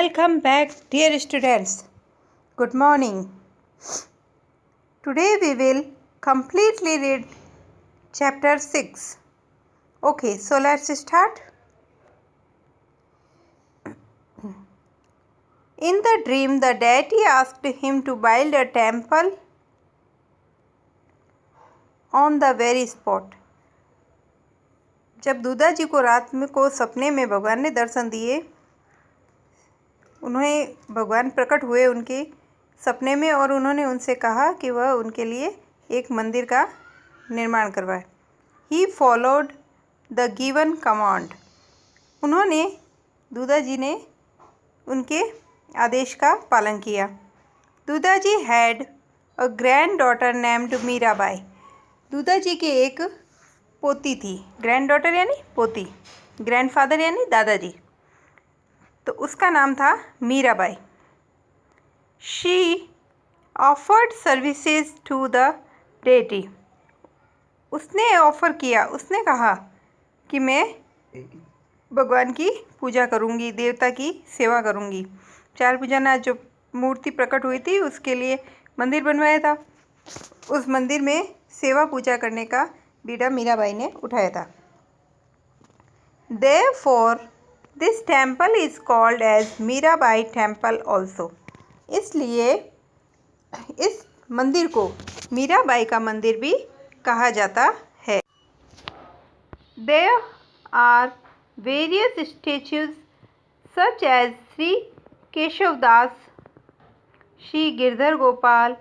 Welcome back, dear students. Good morning. Today we will completely read chapter 6. Okay, so let's start. In the dream, the deity asked him to build a temple on the very spot. जब दूधा जी को रात में को सपने में भगवान ने दर्शन दिए, उन्हें भगवान प्रकट हुए उनके सपने में और उन्होंने उनसे कहा कि वह उनके लिए एक मंदिर का निर्माण करवाए. He followed the given command. उन्होंने दूधा जी ने उनके आदेश का पालन किया. Dudha ji had a granddaughter named Mirabai. Dudha ji की एक पोती थी. ग्रैंड डॉटर यानी पोती, ग्रैंडफादर यानी दादाजी, तो उसका नाम था Mirabai. She offered services to the deity. उसने ऑफ़र किया, उसने कहा कि मैं भगवान की पूजा करूंगी, देवता की सेवा करूंगी. चार पूजना जो मूर्ति प्रकट हुई थी उसके लिए मंदिर बनवाया था. उस मंदिर में सेवा पूजा करने का बीड़ा मीराबाई ने उठाया था. Therefore, this temple is called as Mirabai temple also. इसलिए इस मंदिर को मीराबाई का मंदिर भी कहा जाता है. There are various statues such as Sri Keshav Das, Shri Girdhar Gopal,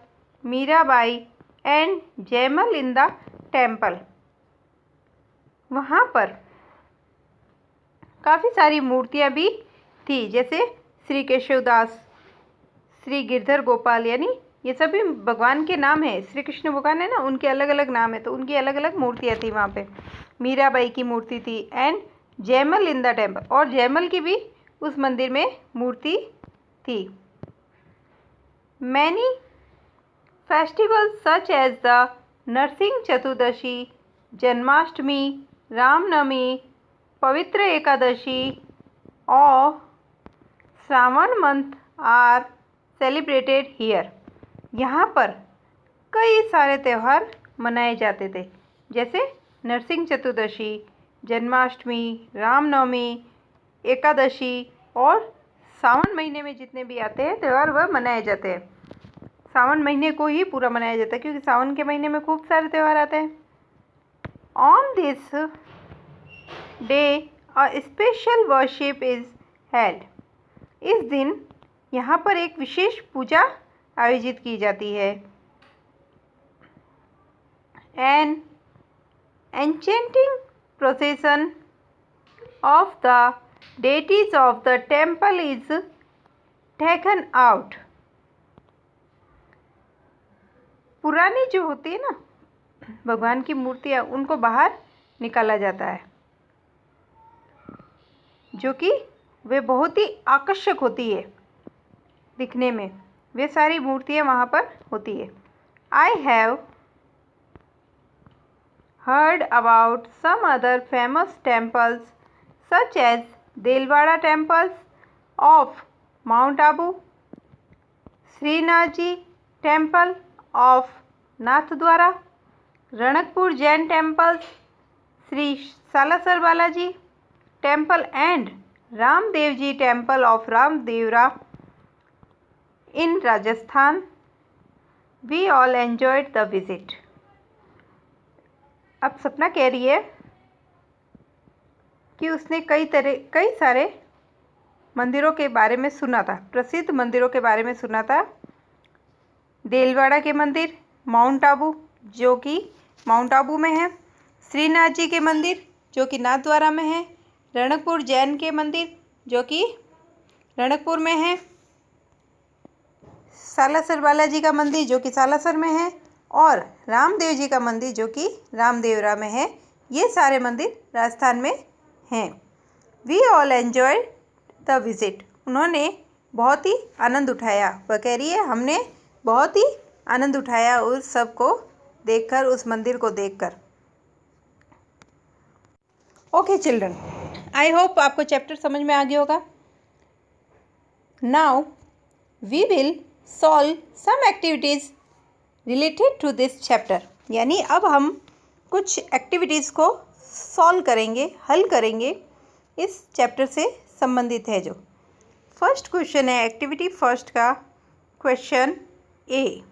Mirabai and Jaimal in the temple. वहाँ पर काफ़ी सारी मूर्तियाँ भी थी, जैसे श्री केशवदास, श्री गिरधर गोपाल, यानी ये सभी भगवान के नाम हैं. श्री कृष्ण भगवान है ना, उनके अलग अलग नाम है, तो उनकी अलग अलग मूर्तियाँ थी वहाँ पे. मीराबाई की मूर्ति थी. And Jaimal in the temple, और जयमल की भी उस मंदिर में मूर्ति थी. Many festivals such as the Narsingh Chaturdashi, Janmashtami, Ramnavami, Pavitra Ekadashi और Shravan month are celebrated here. यहाँ पर कई सारे त्यौहार मनाए जाते थे, जैसे नरसिंह चतुर्दशी, जन्माष्टमी, रामनवमी, एकादशी और सावन महीने में जितने भी आते हैं त्यौहार वह मनाए जाते हैं. सावन महीने को ही पूरा मनाया जाता है क्योंकि सावन के महीने में खूब सारे त्यौहार आते हैं. On this day a special worship is held. इस दिन यहाँ पर एक विशेष पूजा आयोजित की जाती है. An enchanting procession of the deities of the temple is taken out. पुरानी जो होती है ना भगवान की मूर्तियाँ, उनको बाहर निकाला जाता है, जो कि वे बहुत ही आकर्षक होती है दिखने में. वे सारी मूर्तियाँ वहाँ पर होती है. I have heard about some other famous temples such as Delwada temples of Mount Abu, Srinathji temple of Nathdwara, Ranakpur Jain temples, Sri Salasar Balaji temple and Ramdevji temple of Ramdevra in Rajasthan. We all enjoyed the visit. अब सपना कह रही है कि उसने कई सारे मंदिरों के बारे में सुना था, प्रसिद्ध मंदिरों के बारे में सुना था. देलवाड़ा के मंदिर, माउंट आबू जो कि माउंट आबू में है, श्रीनाथ जी के मंदिर जो कि नाथद्वारा में है, रणकपुर जैन के मंदिर जो कि रणकपुर में है, सालासर बालाजी का मंदिर जो कि सालासर में है, और रामदेव जी का मंदिर जो कि रामदेवरा में है. ये सारे मंदिर राजस्थान में हैं. We all enjoy the visit. उन्होंने बहुत ही आनंद उठाया. वह कह रही है हमने बहुत ही आनंद उठाया उस सब को देखकर, उस मंदिर को देखकर. ओके चिल्ड्रन, आई होप आपको चैप्टर समझ में आ गया होगा. Now we will solve some activities related to this chapter. यानी अब हम कुछ एक्टिविटीज़ को सॉल्व करेंगे, हल करेंगे, इस चैप्टर से संबंधित है जो। फर्स्ट क्वेश्चन है एक्टिविटी फर्स्ट का question A,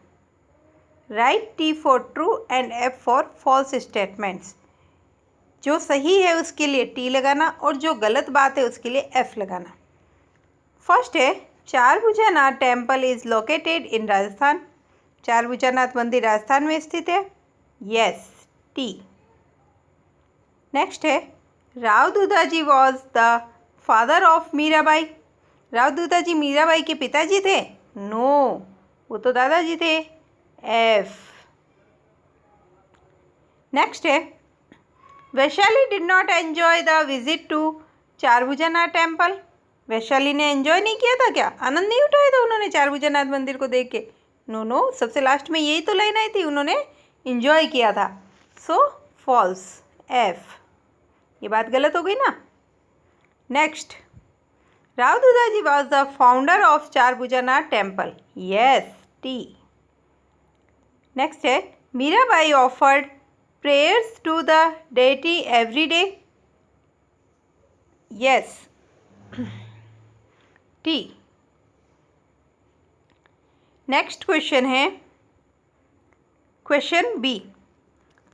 write T for true and F for false statements. जो सही है उसके लिए टी लगाना और जो गलत बात है उसके लिए एफ लगाना। फर्स्ट है Charbhujanath temple is located in Rajasthan. Charbhujanath मंदिर राजस्थान में स्थित है, यस टी। नेक्स्ट है Rao Dudhaji was the father of Mirabai. Rao Dudhaji Mirabai के पिताजी थे, नो वो तो दादाजी थे, एफ। नेक्स्ट है Vaishali did not enjoy the visit to Charbhujanath temple. Vaishali ने एंजॉय नहीं किया था क्या, आनंद नहीं उठाया था उन्होंने चारभुजानाथ मंदिर को देख के, नो सबसे लास्ट में यही तो लाइन आई थी, उन्होंने एंजॉय किया था, सो फॉल्स, एफ। ये बात गलत हो गई ना। Next Rao Dudhaji was the founder of Charbhujanath temple, yes T. Next है Mirabai offered prayers to the deity every day, yes T. Next question है क्वेश्चन बी।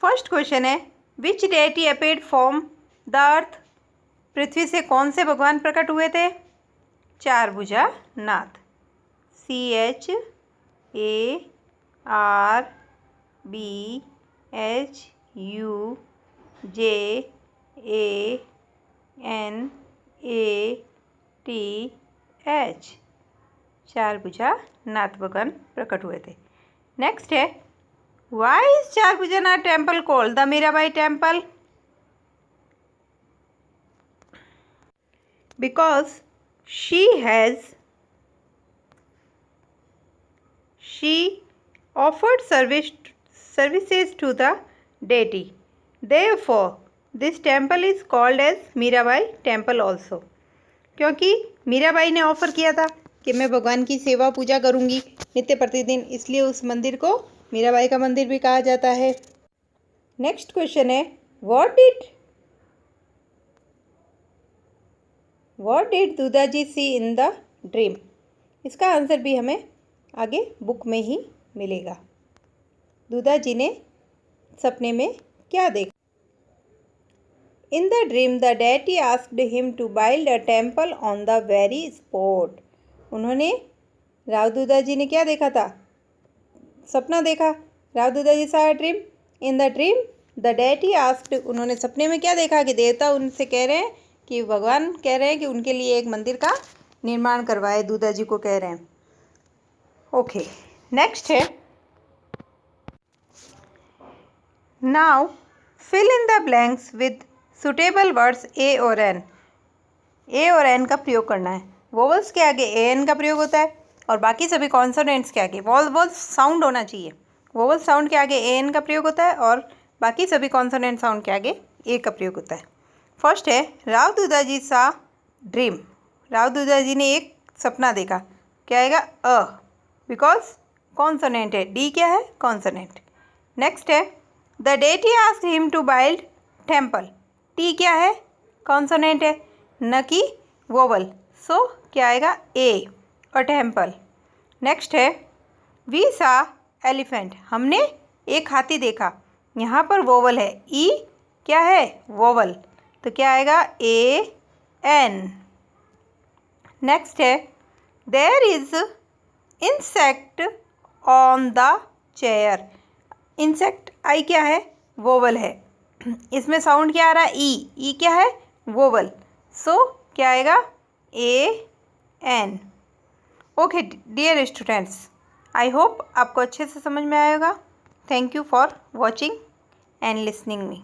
फर्स्ट क्वेश्चन है which deity appeared from the earth. पृथ्वी से कौन से भगवान प्रकट हुए थे, चारभुजानाथ, CHARBHUJANATH, चारभुजानाथ भगवान प्रकट हुए थे। नेक्स्ट है why is Charbhujanath temple called the Mirabai temple, because she offered services to the deity. Therefore, this temple is called as Mirabai temple also. क्योंकि मीराबाई ने ऑफ़र किया था कि मैं भगवान की सेवा पूजा करूंगी नित्य प्रतिदिन, इसलिए उस मंदिर को मीराबाई का मंदिर भी कहा जाता है। नेक्स्ट क्वेश्चन है what did Dudhaji see in the dream. इसका आंसर भी हमें आगे बुक में ही मिलेगा। दुधाजी ने सपने में क्या देखा। In the dream the deity asked him to build a temple on the very spot. उन्होंने राव दुधाजी ने क्या देखा था, सपना देखा। राव दुधाजी सा dream, in the dream the deity asked, उन्होंने सपने में क्या देखा कि देवता उनसे कह रहे हैं कि भगवान कह रहे हैं कि उनके लिए एक मंदिर का निर्माण करवाए, दुधाजी को कह रहे हैं। ओके, नेक्स्ट है now fill in the blanks with suitable words a और एन। ए और एन का प्रयोग करना है। वोवल्स के आगे ए एन का प्रयोग होता है और बाकी सभी कॉन्सोनेंट्स के आगे वोवल साउंड होना चाहिए। वोवल साउंड के आगे ए एन का प्रयोग होता है और बाकी सभी कॉन्सोनेंट साउंड के आगे ए का प्रयोग होता है। फर्स्ट है राव दुधाजी सा ड्रीम। राव दुधाजी ने एक सपना देखा, क्या आएगा, अ, बिकॉज कॉन्सोनेंट है, डी क्या है, कॉन्सोनेंट। नेक्स्ट है the deity asked him to build temple. T क्या है, कॉन्सोनेंट है, न कि वोवल, सो क्या आएगा, ए और टेम्पल। नेक्स्ट है वी सा एलिफेंट। हमने एक हाथी देखा, यहाँ पर वोवल है, ई क्या है, वोवल, तो क्या आएगा, ए एन। नेक्स्ट है there is insect on the chair. Insect I क्या है, वोवल है, इसमें साउंड क्या आ रहा है, ई क्या है, वोवल, सो क्या आएगा, ए an. Okay dear students, I hope आपको अच्छे से समझ में आएगा। Thank you for watching and listening me.